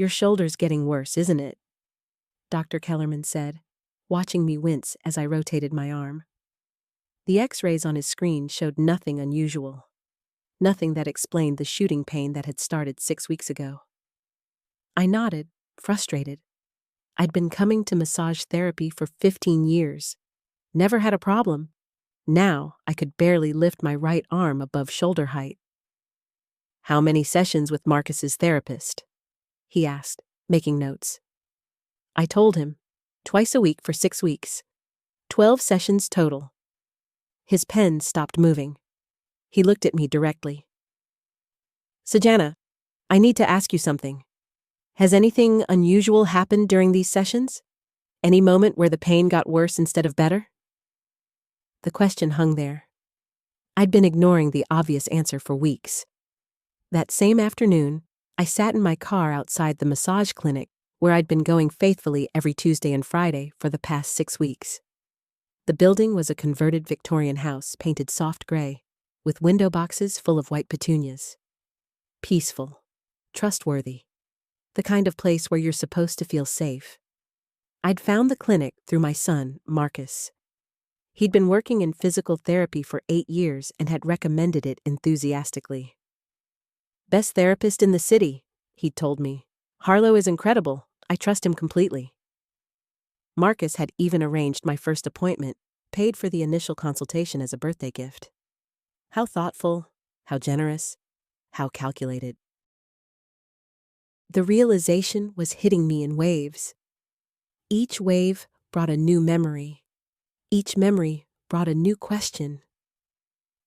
"Your shoulder's getting worse, isn't it?" Dr. Kellerman said, watching me wince as I rotated my arm. The X-rays on his screen showed nothing unusual. Nothing that explained the shooting pain that had started 6 weeks ago. I nodded, frustrated. I'd been coming to massage therapy for 15 years. Never had a problem. Now I could barely lift my right arm above shoulder height. "How many sessions with Marcus's therapist?" he asked, making notes. I told him, twice a week for 6 weeks. 12 sessions total. His pen stopped moving. He looked at me directly. "Sajana, I need to ask you something. Has anything unusual happened during these sessions? Any moment where the pain got worse instead of better?" The question hung there. I'd been ignoring the obvious answer for weeks. That same afternoon, I sat in my car outside the massage clinic where I'd been going faithfully every Tuesday and Friday for the past 6 weeks. The building was a converted Victorian house painted soft gray, with window boxes full of white petunias. Peaceful, trustworthy, the kind of place where you're supposed to feel safe. I'd found the clinic through my son, Marcus. He'd been working in physical therapy for 8 years and had recommended it enthusiastically. "Best therapist in the city," he'd told me. "Harlow is incredible. I trust him completely." Marcus had even arranged my first appointment, paid for the initial consultation as a birthday gift. How thoughtful, how generous, how calculated. The realization was hitting me in waves. Each wave brought a new memory. Each memory brought a new question.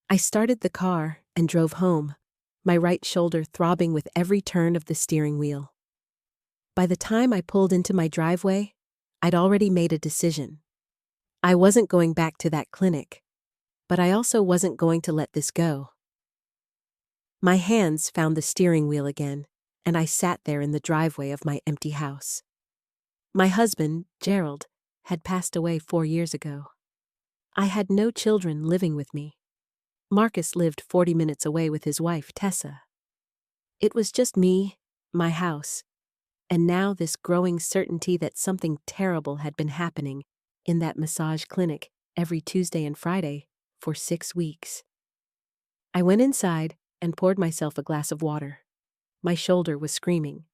I started the car and drove home, my right shoulder throbbing with every turn of the steering wheel. By the time I pulled into my driveway, I'd already made a decision. I wasn't going back to that clinic, but I also wasn't going to let this go. My hands found the steering wheel again, and I sat there in the driveway of my empty house. My husband, Gerald, had passed away 4 years ago. I had no children living with me. Marcus lived 40 minutes away with his wife, Tessa. It was just me, my house, and now this growing certainty that something terrible had been happening in that massage clinic every Tuesday and Friday for 6 weeks. I went inside and poured myself a glass of water. My shoulder was screaming.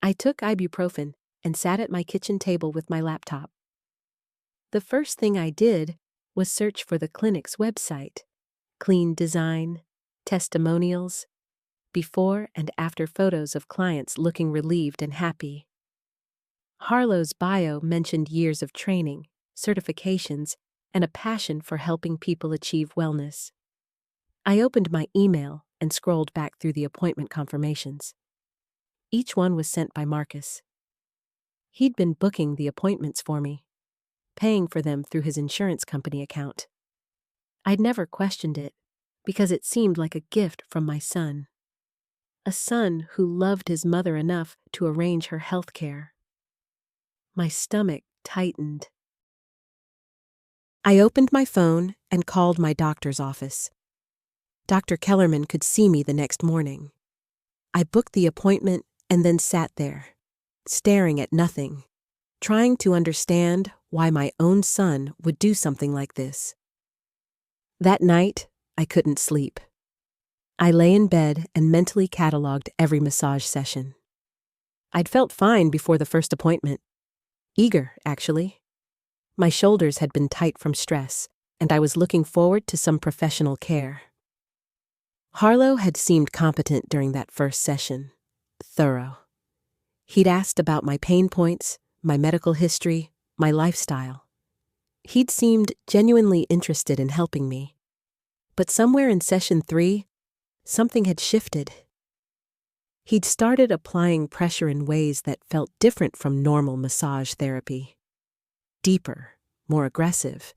I took ibuprofen and sat at my kitchen table with my laptop. The first thing I did was search for the clinic's website. Clean design, testimonials, before and after photos of clients looking relieved and happy. Harlow's bio mentioned years of training, certifications, and a passion for helping people achieve wellness. I opened my email and scrolled back through the appointment confirmations. Each one was sent by Marcus. He'd been booking the appointments for me, paying for them through his insurance company account. I'd never questioned it, because it seemed like a gift from my son. A son who loved his mother enough to arrange her health care. My stomach tightened. I opened my phone and called my doctor's office. Dr. Kellerman could see me the next morning. I booked the appointment and then sat there, staring at nothing, trying to understand why my own son would do something like this. That night, I couldn't sleep. I lay in bed and mentally cataloged every massage session. I'd felt fine before the first appointment. Eager, actually. My shoulders had been tight from stress, and I was looking forward to some professional care. Harlow had seemed competent during that first session. Thorough. He'd asked about my pain points, my medical history, my lifestyle. He'd seemed genuinely interested in helping me. But somewhere in session 3, something had shifted. He'd started applying pressure in ways that felt different from normal massage therapy. Deeper, more aggressive.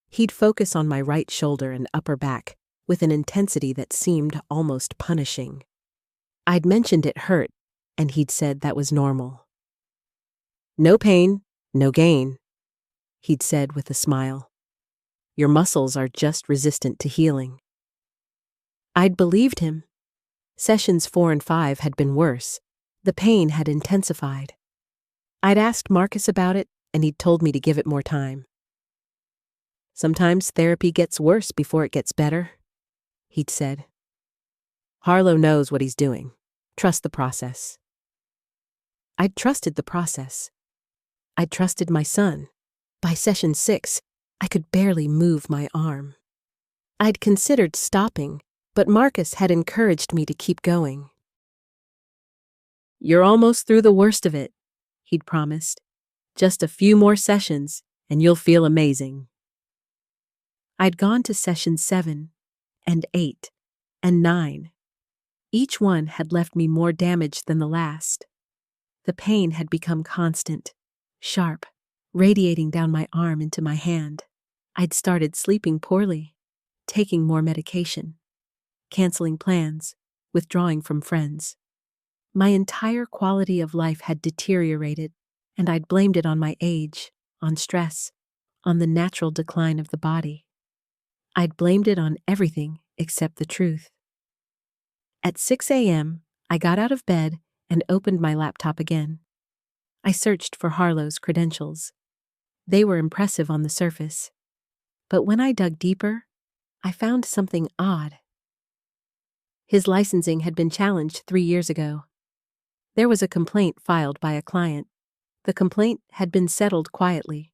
He'd focus on my right shoulder and upper back with an intensity that seemed almost punishing. I'd mentioned it hurt, and he'd said that was normal. "No pain, no gain," he'd said with a smile. "Your muscles are just resistant to healing." I'd believed him. Sessions 4 and 5 had been worse, The pain had intensified. I'd asked Marcus about it, and he'd told me to give it more time. Sometimes therapy gets worse before it gets better, he'd said. Harlow knows what he's doing. Trust the process. I'd trusted the process. I'd trusted my son. By session 6, I could barely move my arm. I'd considered stopping, but Marcus had encouraged me to keep going. You're almost through the worst of it, he'd promised. Just a few more sessions, and you'll feel amazing. I'd gone to session 7, and 8, and 9. Each one had left me more damaged than the last. The pain had become constant, sharp, radiating down my arm into my hand. I'd started sleeping poorly, taking more medication, canceling plans, withdrawing from friends. My entire quality of life had deteriorated, and I'd blamed it on my age, on stress, on the natural decline of the body. I'd blamed it on everything except the truth. At 6 a.m., I got out of bed and opened my laptop again. I searched for Harlow's credentials. They were impressive on the surface. But when I dug deeper, I found something odd. His licensing had been challenged 3 years ago. There was a complaint filed by a client. The complaint had been settled quietly.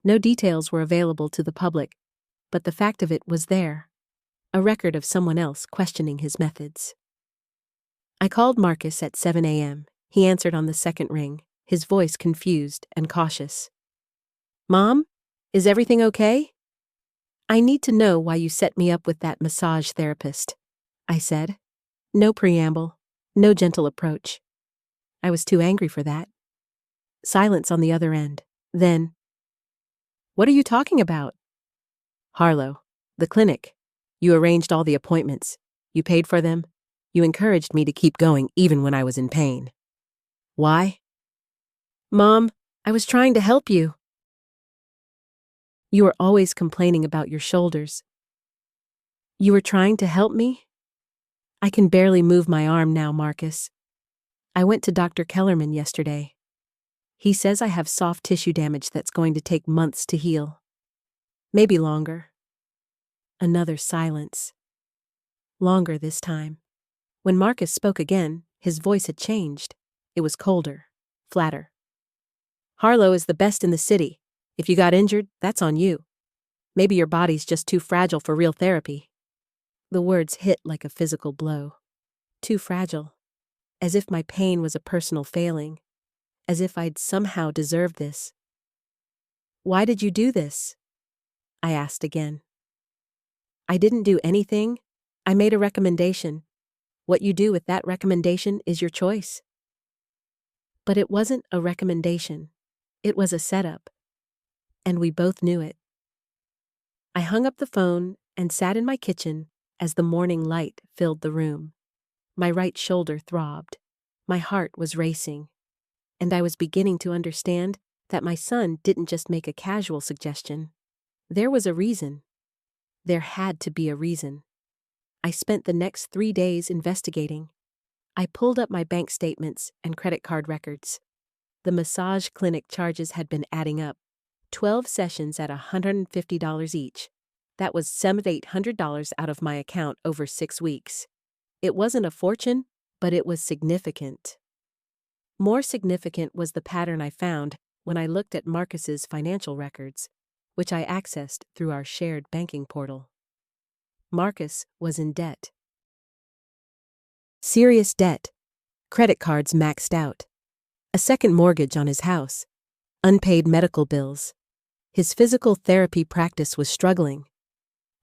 No details were available to the public, but the fact of it was there, a record of someone else questioning his methods. I called Marcus at 7 a.m. He answered on the second ring, his voice confused and cautious. Mom, is everything okay? I need to know why you set me up with that massage therapist, I said. No preamble, no gentle approach. I was too angry for that. Silence on the other end. Then, what are you talking about? Harlow, the clinic. You arranged all the appointments. You paid for them. You encouraged me to keep going even when I was in pain. Why? Mom, I was trying to help you. You were always complaining about your shoulders. You were trying to help me? I can barely move my arm now, Marcus. I went to Dr. Kellerman yesterday. He says I have soft tissue damage that's going to take months to heal. Maybe longer. Another silence. Longer this time. When Marcus spoke again, his voice had changed. It was colder, flatter. Harlow is the best in the city. If you got injured, that's on you. Maybe your body's just too fragile for real therapy. The words hit like a physical blow. Too fragile. As if my pain was a personal failing. As if I'd somehow deserved this. Why did you do this? I asked again. I didn't do anything. I made a recommendation. What you do with that recommendation is your choice. But it wasn't a recommendation. It was a setup. And we both knew it. I hung up the phone and sat in my kitchen as the morning light filled the room. My right shoulder throbbed. My heart was racing. And I was beginning to understand that my son didn't just make a casual suggestion. There was a reason. There had to be a reason. I spent the next 3 days investigating. I pulled up my bank statements and credit card records. The massage clinic charges had been adding up. 12 sessions at $150 each. That was $700-800 out of my account over 6 weeks. It wasn't a fortune, but it was significant. More significant was the pattern I found when I looked at Marcus's financial records, which I accessed through our shared banking portal. Marcus was in debt. Serious debt. Credit cards maxed out. A second mortgage on his house. Unpaid medical bills. His physical therapy practice was struggling.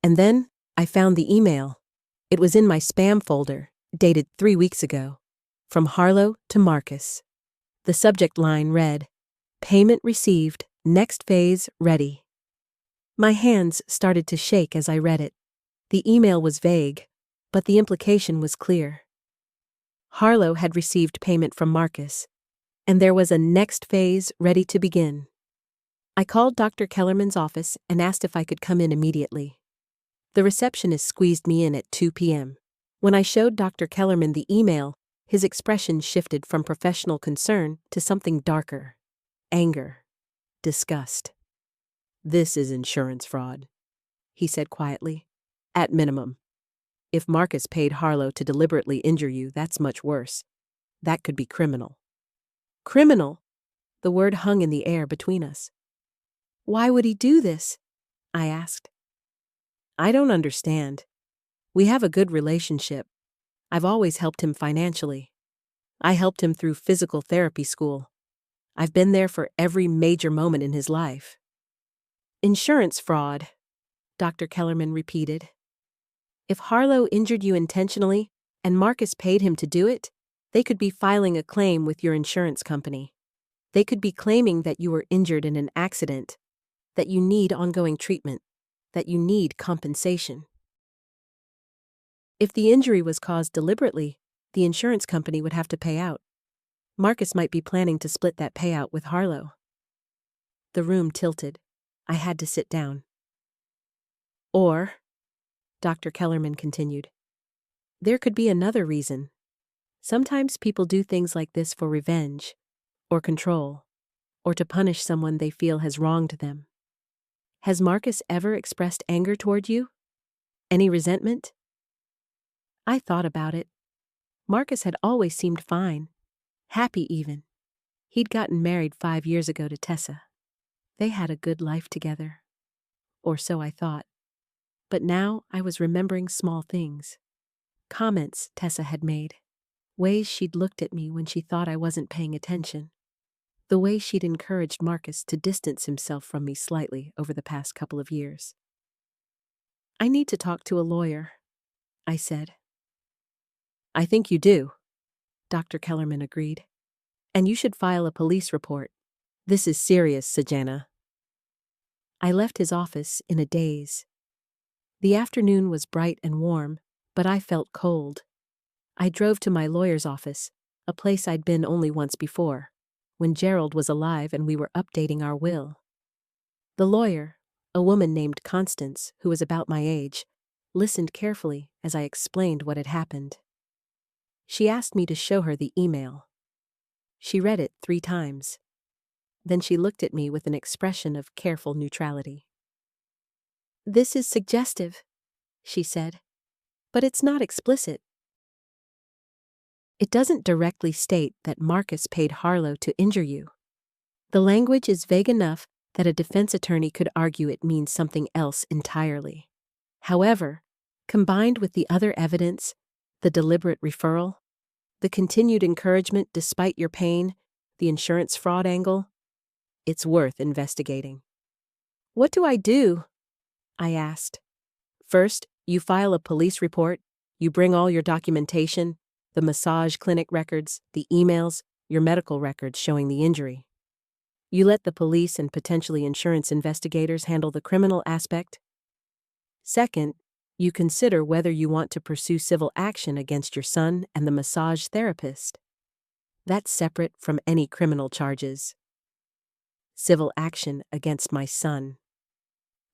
And then I found the email. It was in my spam folder, dated 3 weeks ago. From Harlow to Marcus. The subject line read, "Payment received, next phase ready." My hands started to shake as I read it. The email was vague, but the implication was clear. Harlow had received payment from Marcus, and there was a next phase ready to begin. I called Dr. Kellerman's office and asked if I could come in immediately. The receptionist squeezed me in at 2 p.m. When I showed Dr. Kellerman the email, His expression shifted from professional concern to something darker. Anger. Disgust. "This is insurance fraud," he said quietly. "At minimum. If Marcus paid Harlow to deliberately injure you, that's much worse. That could be criminal." "Criminal?" The word hung in the air between us. "Why would he do this?" I asked. "I don't understand. We have a good relationship. I've always helped him financially. I helped him through physical therapy school. I've been there for every major moment in his life." "Insurance fraud," Dr. Kellerman repeated. "If Harlow injured you intentionally and Marcus paid him to do it, they could be filing a claim with your insurance company. They could be claiming that you were injured in an accident, that you need ongoing treatment, that you need compensation. If the injury was caused deliberately, the insurance company would have to pay out. Marcus might be planning to split that payout with Harlow." The room tilted. I had to sit down. "Or," Dr. Kellerman continued, "there could be another reason. Sometimes people do things like this for revenge, or control, or to punish someone they feel has wronged them. Has Marcus ever expressed anger toward you? Any resentment?" I thought about it. Marcus had always seemed fine, happy even. He'd gotten married 5 years ago to Tessa. They had a good life together. Or so I thought. But now I was remembering small things. Comments Tessa had made. Ways she'd looked at me when she thought I wasn't paying attention. The way she'd encouraged Marcus to distance himself from me slightly over the past couple of years. "I need to talk to a lawyer," I said. "I think you do," Dr. Kellerman agreed. "And you should file a police report. This is serious, Sajana." I left his office in a daze. The afternoon was bright and warm, but I felt cold. I drove to my lawyer's office, a place I'd been only once before, when Gerald was alive and we were updating our will. The lawyer, a woman named Constance, who was about my age, listened carefully as I explained what had happened. She asked me to show her the email. She read it 3 times. Then she looked at me with an expression of careful neutrality. "This is suggestive," she said, "but it's not explicit. It doesn't directly state that Marcus paid Harlow to injure you. The language is vague enough that a defense attorney could argue it means something else entirely. However, combined with the other evidence, the deliberate referral, the continued encouragement despite your pain, the insurance fraud angle, it's worth investigating." "What do I do?" I asked. "First, you file a police report, you bring all your documentation, the massage clinic records, the emails, your medical records showing the injury. You let the police and potentially insurance investigators handle the criminal aspect. Second, you consider whether you want to pursue civil action against your son and the massage therapist. That's separate from any criminal charges. Civil action against my son."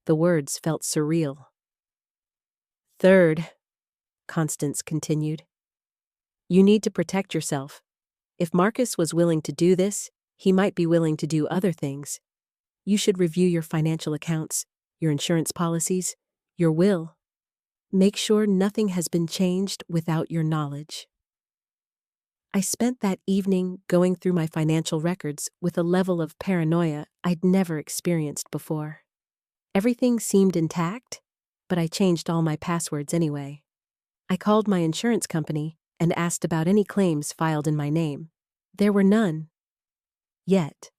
The words felt surreal. "Third," Constance continued, "you need to protect yourself. If Marcus was willing to do this, he might be willing to do other things. You should review your financial accounts, your insurance policies, your will. Make sure nothing has been changed without your knowledge." I spent that evening going through my financial records with a level of paranoia I'd never experienced before. Everything seemed intact, but I changed all my passwords anyway. I called my insurance company and asked about any claims filed in my name. There were none. Yet.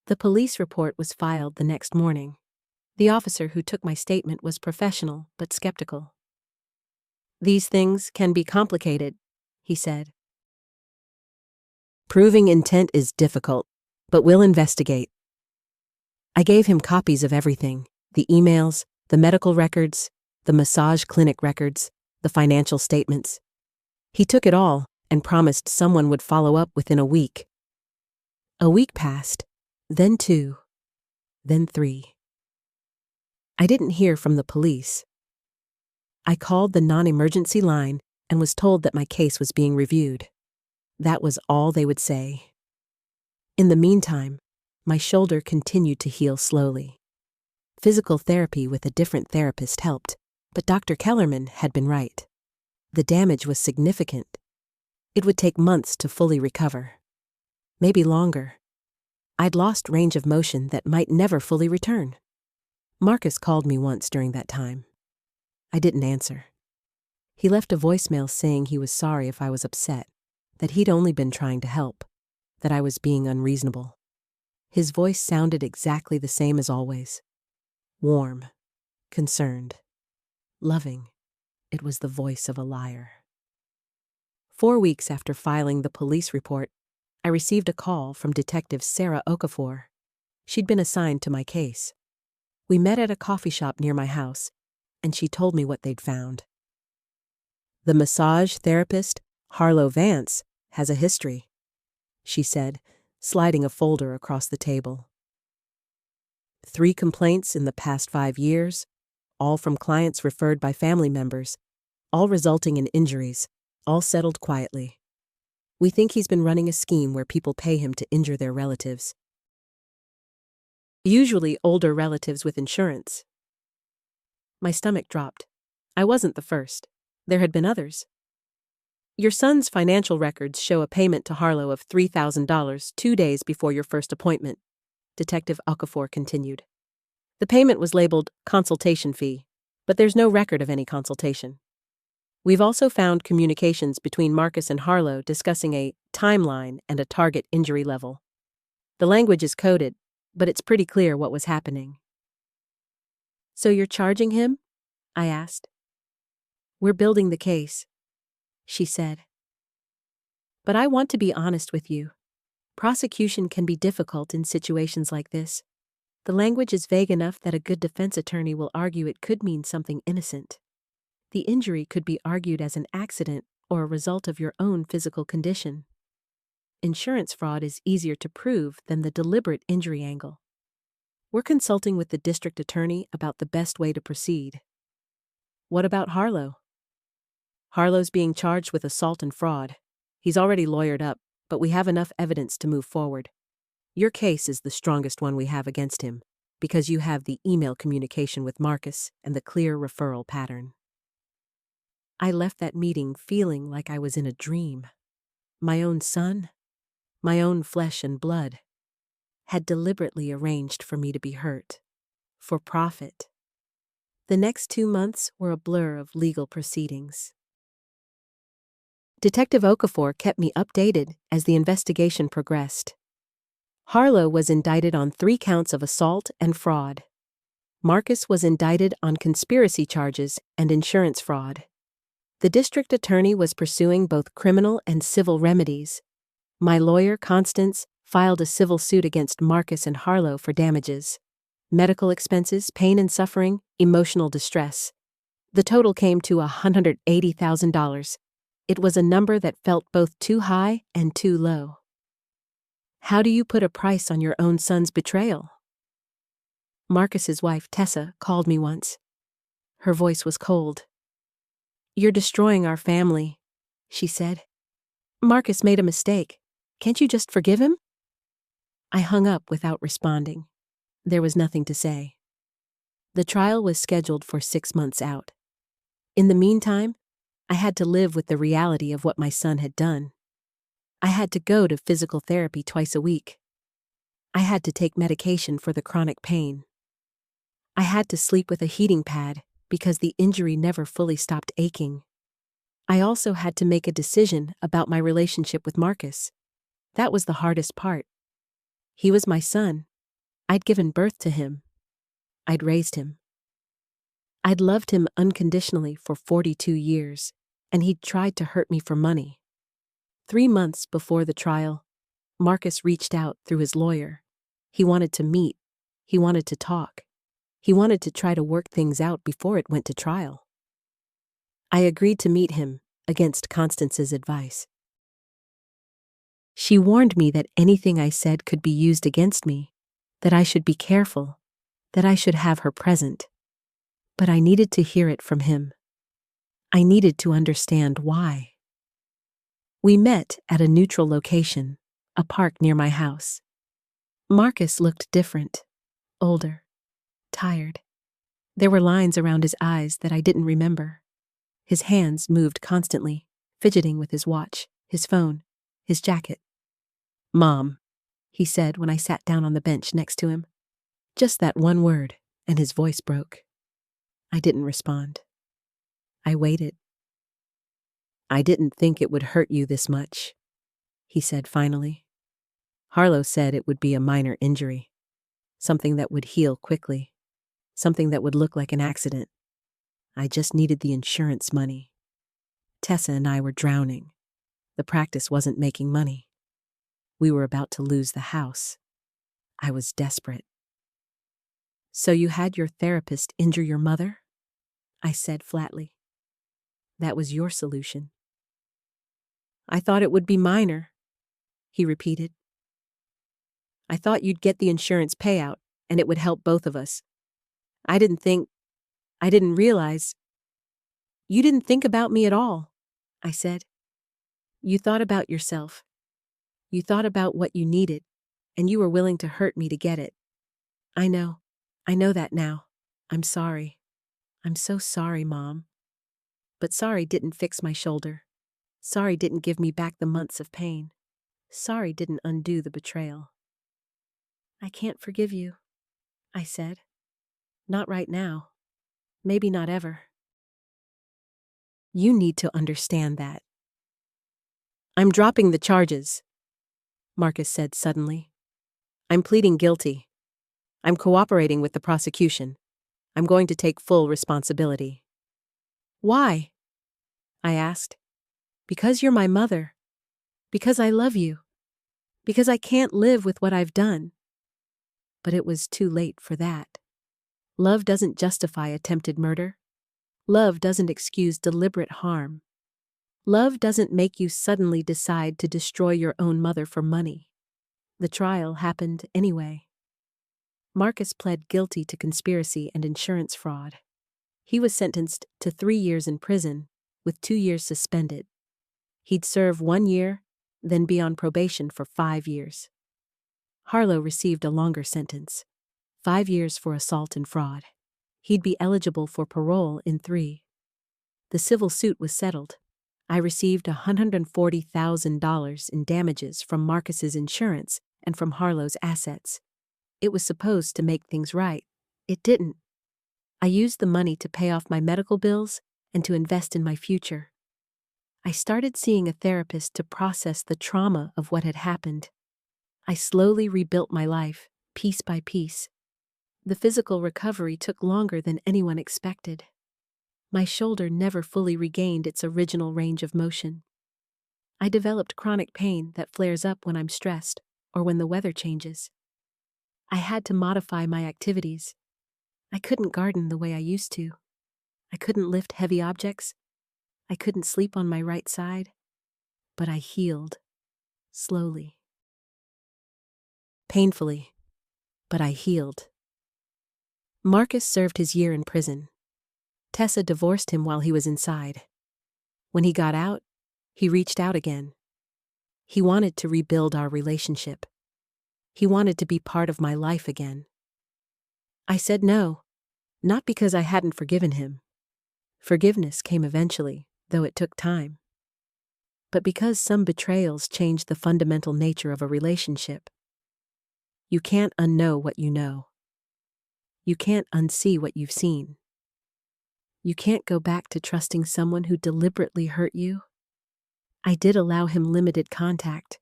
The police report was filed the next morning. The officer who took my statement was professional but skeptical. "These things can be complicated," he said. "Proving intent is difficult, but we'll investigate." I gave him copies of everything: the emails, the medical records, the massage clinic records, the financial statements. He took it all and promised someone would follow up within a week. A week passed, then 2, then 3. I didn't hear from the police. I called the non-emergency line and was told that my case was being reviewed. That was all they would say. In the meantime, my shoulder continued to heal slowly. Physical therapy with a different therapist helped, but Dr. Kellerman had been right. The damage was significant. It would take months to fully recover. Maybe longer. I'd lost range of motion that might never fully return. Marcus called me once during that time. I didn't answer. He left a voicemail saying he was sorry if I was upset, that he'd only been trying to help, that I was being unreasonable. His voice sounded exactly the same as always. Warm, concerned, loving. It was the voice of a liar. 4 weeks after filing the police report, I received a call from Detective Sarah Okafor. She'd been assigned to my case. We met at a coffee shop near my house, and she told me what they'd found. The massage therapist, Harlow Vance, has a history, she said, sliding a folder across the table. 3 complaints in the past 5 years, all from clients referred by family members, all resulting in injuries, all settled quietly. We think he's been running a scheme where people pay him to injure their relatives. Usually older relatives with insurance. My stomach dropped. I wasn't the first. There had been others. Your son's financial records show a payment to Harlow of $3,000 2 days before your first appointment, Detective Okafor continued. The payment was labeled consultation fee, but there's no record of any consultation. We've also found communications between Marcus and Harlow discussing a timeline and a target injury level. The language is coded, but it's pretty clear what was happening. So you're charging him? I asked. We're building the case, she said. But I want to be honest with you. Prosecution can be difficult in situations like this. The language is vague enough that a good defense attorney will argue it could mean something innocent. The injury could be argued as an accident or a result of your own physical condition. Insurance fraud is easier to prove than the deliberate injury angle. We're consulting with the district attorney about the best way to proceed. What about Harlow? Harlow's being charged with assault and fraud. He's already lawyered up, but we have enough evidence to move forward. Your case is the strongest one we have against him, because you have the email communication with Marcus and the clear referral pattern. I left that meeting feeling like I was in a dream. My own son, my own flesh and blood, had deliberately arranged for me to be hurt, for profit. The next 2 months were a blur of legal proceedings. Detective Okafor kept me updated as the investigation progressed. Harlow was indicted on 3 counts of assault and fraud. Marcus was indicted on conspiracy charges and insurance fraud. The district attorney was pursuing both criminal and civil remedies. My lawyer, Constance, filed a civil suit against Marcus and Harlow for damages, medical expenses, pain and suffering, emotional distress. The total came to $180,000. It was a number that felt both too high and too low. How do you put a price on your own son's betrayal? Marcus's wife, Tessa, called me once. Her voice was cold. You're destroying our family, she said. Marcus made a mistake. Can't you just forgive him? I hung up without responding. There was nothing to say. The trial was scheduled for 6 months out. In the meantime, I had to live with the reality of what my son had done. I had to go to physical therapy twice a week. I had to take medication for the chronic pain. I had to sleep with a heating pad because the injury never fully stopped aching. I also had to make a decision about my relationship with Marcus. That was the hardest part. He was my son. I'd given birth to him. I'd raised him. I'd loved him unconditionally for 42 years, and he'd tried to hurt me for money. 3 months before the trial, Marcus reached out through his lawyer. He wanted to meet. He wanted to talk. He wanted to try to work things out before it went to trial. I agreed to meet him against Constance's advice. She warned me that anything I said could be used against me, that I should be careful, that I should have her present. But I needed to hear it from him. I needed to understand why. We met at a neutral location, a park near my house. Marcus looked different, older, tired. There were lines around his eyes that I didn't remember. His hands moved constantly, fidgeting with his watch, his phone, his jacket. "Mom," he said when I sat down on the bench next to him. Just that one word, and his voice broke. I didn't respond. I waited. "I didn't think it would hurt you this much," he said finally. "Harlow said it would be a minor injury, something that would heal quickly, something that would look like an accident. I just needed the insurance money. Tessa and I were drowning. The practice wasn't making money. We were about to lose the house. I was desperate." "So you had your therapist injure your mother?" I said flatly. "That was your solution." "I thought it would be minor," he repeated. "I thought you'd get the insurance payout, and it would help both of us. I didn't realize." "You didn't think about me at all," I said. "You thought about yourself. You thought about what you needed, and you were willing to hurt me to get it. I know that now. I'm sorry. I'm so sorry, Mom. But sorry didn't fix my shoulder. Sorry didn't give me back the months of pain. Sorry didn't undo the betrayal." "I can't forgive you," I said. "Not right now. Maybe not ever." "You need to understand that." "I'm dropping the charges," Marcus said suddenly. "I'm pleading guilty. I'm cooperating with the prosecution. I'm going to take full responsibility." "Why?" I asked. "Because you're my mother. Because I love you. Because I can't live with what I've done." But it was too late for that. Love doesn't justify attempted murder. Love doesn't excuse deliberate harm. Love doesn't make you suddenly decide to destroy your own mother for money. The trial happened anyway. Marcus pled guilty to conspiracy and insurance fraud. He was sentenced to 3 years in prison, with 2 years suspended. He'd serve 1 year, then be on probation for 5 years. Harlow received a longer sentence, 5 years for assault and fraud. He'd be eligible for parole in 3. The civil suit was settled. I received $140,000 in damages from Marcus's insurance and from Harlow's assets. It was supposed to make things right. It didn't. I used the money to pay off my medical bills and to invest in my future. I started seeing a therapist to process the trauma of what had happened. I slowly rebuilt my life, piece by piece. The physical recovery took longer than anyone expected. My shoulder never fully regained its original range of motion. I developed chronic pain that flares up when I'm stressed or when the weather changes. I had to modify my activities. I couldn't garden the way I used to. I couldn't lift heavy objects. I couldn't sleep on my right side. But I healed, slowly. Painfully, but I healed. Marcus served his year in prison. Tessa divorced him while he was inside. When he got out, he reached out again. He wanted to rebuild our relationship. He wanted to be part of my life again. I said no, not because I hadn't forgiven him. Forgiveness came eventually, though it took time. But because some betrayals change the fundamental nature of a relationship. You can't unknow what you know. You can't unsee what you've seen. You can't go back to trusting someone who deliberately hurt you. I did allow him limited contact.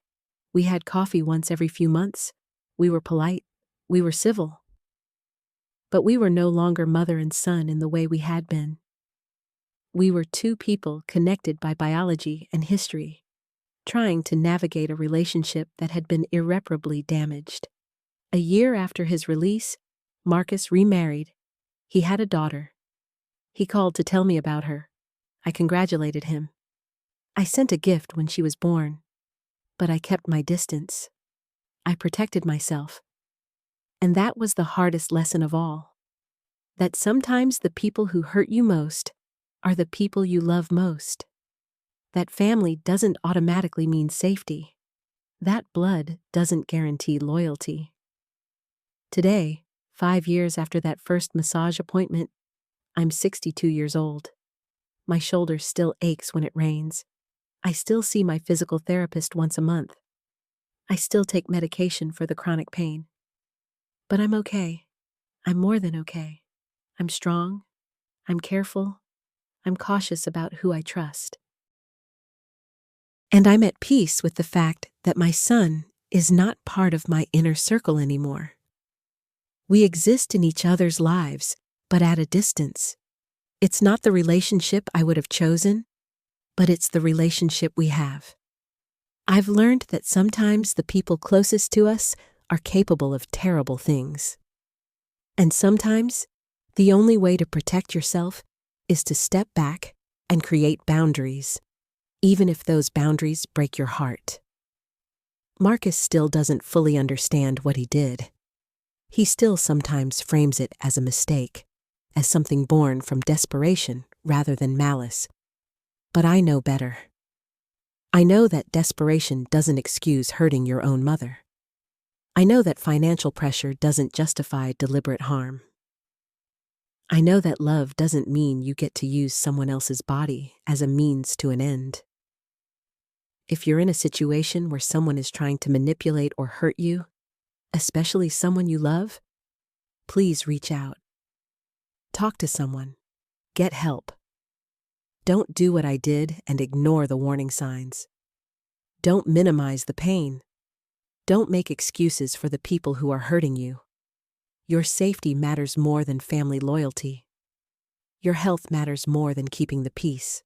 We had coffee once every few months. We were polite. We were civil. But we were no longer mother and son in the way we had been. We were two people connected by biology and history, trying to navigate a relationship that had been irreparably damaged. A year after his release, Marcus remarried. He had a daughter. He called to tell me about her. I congratulated him. I sent a gift when she was born, but I kept my distance. I protected myself. And that was the hardest lesson of all. That sometimes the people who hurt you most are the people you love most. that family doesn't automatically mean safety. That blood doesn't guarantee loyalty. Today, 5 years after that first massage appointment, I'm 62 years old. My shoulder still aches when it rains. I still see my physical therapist once a month. I still take medication for the chronic pain. But I'm okay. I'm more than okay. I'm strong. I'm careful. I'm cautious about who I trust. And I'm at peace with the fact that my son is not part of my inner circle anymore. We exist in each other's lives, but at a distance. It's not the relationship I would have chosen, but it's the relationship we have. I've learned that sometimes the people closest to us are capable of terrible things. And sometimes, the only way to protect yourself is to step back and create boundaries, even if those boundaries break your heart. Marcus still doesn't fully understand what he did. He still sometimes frames it as a mistake, as something born from desperation rather than malice. But I know better. I know that desperation doesn't excuse hurting your own mother. I know that financial pressure doesn't justify deliberate harm. I know that love doesn't mean you get to use someone else's body as a means to an end. If you're in a situation where someone is trying to manipulate or hurt you, especially someone you love, please reach out. Talk to someone. Get help. Don't do what I did and ignore the warning signs. Don't minimize the pain. Don't make excuses for the people who are hurting you. Your safety matters more than family loyalty. Your health matters more than keeping the peace.